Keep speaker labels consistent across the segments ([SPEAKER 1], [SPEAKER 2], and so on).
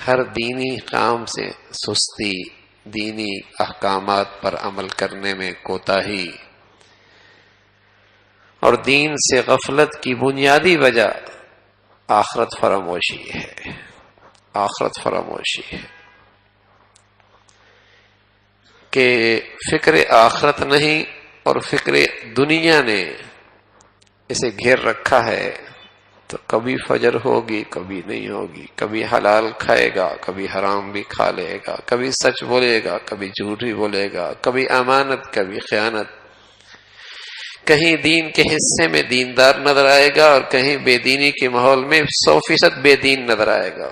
[SPEAKER 1] ہر دینی کام سے سستی، دینی احکامات پر عمل کرنے میں کوتاہی اور دین سے غفلت کی بنیادی وجہ آخرت فراموشی ہے، آخرت فراموشی ہے کہ فکر آخرت نہیں اور فکر دنیا نے اسے گھیر رکھا ہے، تو کبھی فجر ہوگی کبھی نہیں ہوگی، کبھی حلال کھائے گا کبھی حرام بھی کھا لے گا، کبھی سچ بولے گا کبھی جھوٹ بھی بولے گا، کبھی امانت کبھی خیانت، کہیں دین کے حصے میں دیندار نظر آئے گا اور کہیں بے دینی کے ماحول میں 100% بے دین نظر آئے گا،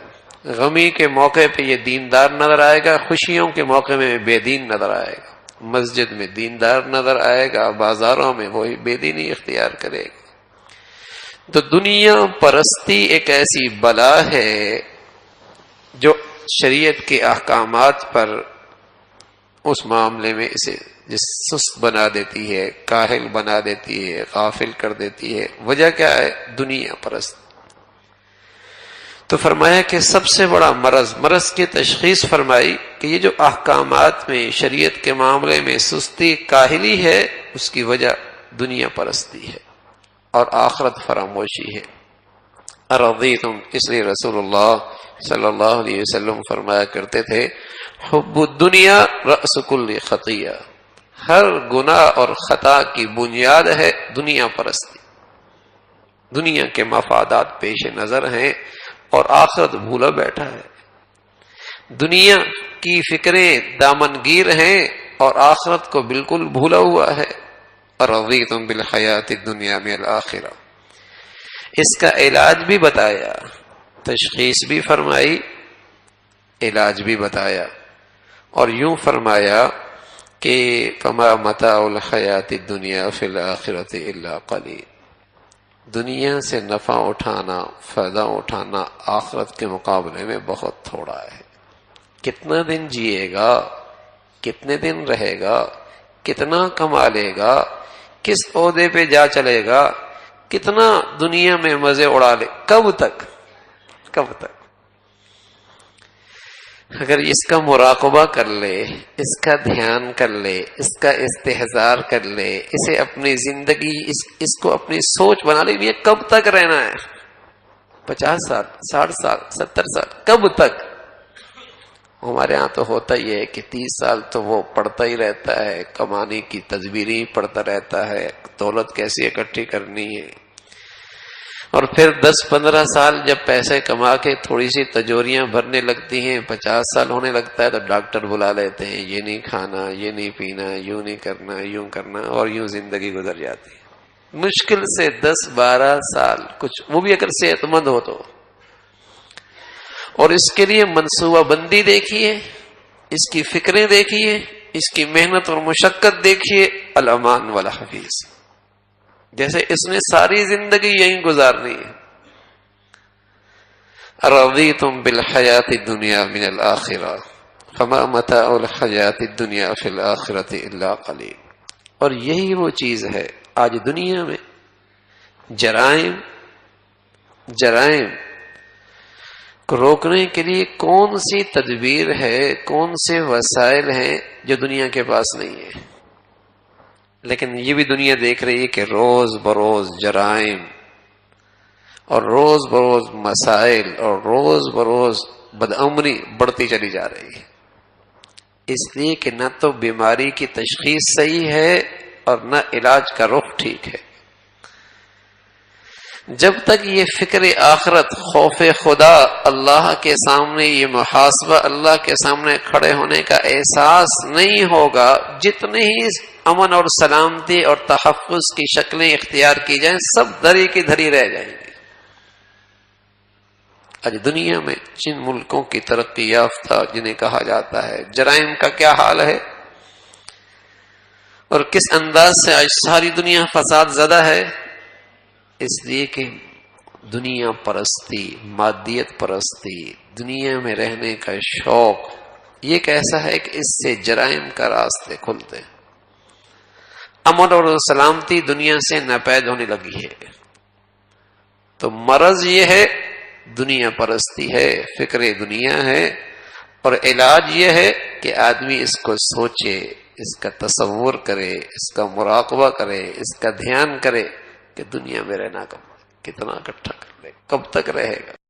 [SPEAKER 1] غمی کے موقع پہ یہ دیندار نظر آئے گا، خوشیوں کے موقع میں بے دین نظر آئے گا، مسجد میں دیندار نظر آئے گا، بازاروں میں وہی بے دینی اختیار کرے گا۔ تو دنیا پرستی ایک ایسی بلا ہے جو شریعت کے احکامات پر اس معاملے میں اسے سست بنا دیتی ہے، کاہل بنا دیتی ہے، غافل کر دیتی ہے۔ وجہ کیا ہے؟ دنیا پرست۔ تو فرمایا کہ سب سے بڑا مرض کی تشخیص فرمائی کہ یہ جو احکامات میں شریعت کے معاملے میں سستی، کاہلی ہے، اس کی وجہ دنیا پرستی ہے اور آخرت فراموشی ہے۔ ارضیتم، اس لیے رسول اللہ صلی اللہ علیہ وسلم فرمایا کرتے تھے، حب الدنیا رأس کل خطیہ، ہر گناہ اور خطا کی بنیاد ہے دنیا پرستی۔ دنیا کے مفادات پیش نظر ہیں اور آخرت بھولا بیٹھا ہے، دنیا کی فکریں دامنگیر ہیں اور آخرت کو بالکل بھولا ہوا ہے۔ ارضیتم بالحیات الدنیا من الآخرہ، اس کا علاج بھی بتایا، تشخیص بھی فرمائی، علاج بھی بتایا، اور یوں فرمایا کہ فما متاع الحیات الدنیا فی الآخرۃ الا قلیل، دنیا سے نفع اٹھانا، فائدہ اٹھانا آخرت کے مقابلے میں بہت تھوڑا ہے۔ کتنا دن جیے گا، کتنے دن رہے گا، کتنا کما لے گا، کس عہدے پہ جا چلے گا، کتنا دنیا میں مزے اڑا لے، کب تک؟ اگر اس کا مراقبہ کر لے، اس کا دھیان کر لے، اس کا استحضار کر لے، اسے اپنی زندگی، اس کو اپنی سوچ بنا لے، یہ کب تک رہنا ہے؟ 50 سال، 60 سال، 70 سال، کب تک؟ ہمارے ہاں تو ہوتا ہی ہے کہ 30 سال تو وہ پڑھتا ہی رہتا ہے، کمانے کی تدبیریں ہی پڑھتا رہتا ہے، دولت کیسی اکٹھی کرنی ہے، اور پھر 10-15 سال جب پیسے کما کے تھوڑی سی تجوریاں بھرنے لگتی ہیں، 50 سال ہونے لگتا ہے تو ڈاکٹر بلا لیتے ہیں، یہ نہیں کھانا، یہ نہیں پینا، یوں نہیں کرنا، یوں کرنا، اور یوں زندگی گزر جاتی ہے۔ مشکل سے 10-12 سال، کچھ وہ بھی اگر صحت مند ہو تو، اور اس کے لیے منصوبہ بندی دیکھیے، اس کی فکریں دیکھیے، اس کی محنت اور مشقت دیکھیے، الامان والحفیظ، جیسے اس نے ساری زندگی یہیں گزارنی ہے۔ رضیتم بالحیات الدنیا من الآخرہ فما متاع الحیات الدنیا فی الآخرۃ الا قلیل۔ اور یہی وہ چیز ہے آج دنیا میں جرائم کو روکنے کے لیے کون سی تدبیر ہے، کون سے وسائل ہیں جو دنیا کے پاس نہیں ہے، لیکن یہ بھی دنیا دیکھ رہی ہے کہ روز بروز جرائم اور روز بروز مسائل اور روز بروز بدامنی بڑھتی چلی جا رہی ہے، اس لیے کہ نہ تو بیماری کی تشخیص صحیح ہے اور نہ علاج کا رخ ٹھیک ہے۔ جب تک یہ فکر آخرت، خوف خدا، اللہ کے سامنے یہ محاسبہ، اللہ کے سامنے کھڑے ہونے کا احساس نہیں ہوگا، جتنے ہی امن اور سلامتی اور تحفظ کی شکلیں اختیار کی جائیں، سب دھری کی دھری رہ جائیں گی۔ آج دنیا میں جن ملکوں کی ترقی یافتہ جنہیں کہا جاتا ہے، جرائم کا کیا حال ہے اور کس انداز سے آج ساری دنیا فساد زدہ ہے، اس لیے کہ دنیا پرستی، مادیت پرستی، دنیا میں رہنے کا شوق، یہ کیسا ہے کہ اس سے جرائم کا راستے کھلتے ہیں۔ امن اور سلامتی دنیا سے ناپید ہونے لگی ہے۔ تو مرض یہ ہے دنیا پرستی ہے، فکر دنیا ہے، اور علاج یہ ہے کہ آدمی اس کو سوچے، اس کا تصور کرے، اس کا مراقبہ کرے، اس کا دھیان کرے کہ دنیا میں رہنا کتنا اکٹھا کر لے، کب تک رہے گا۔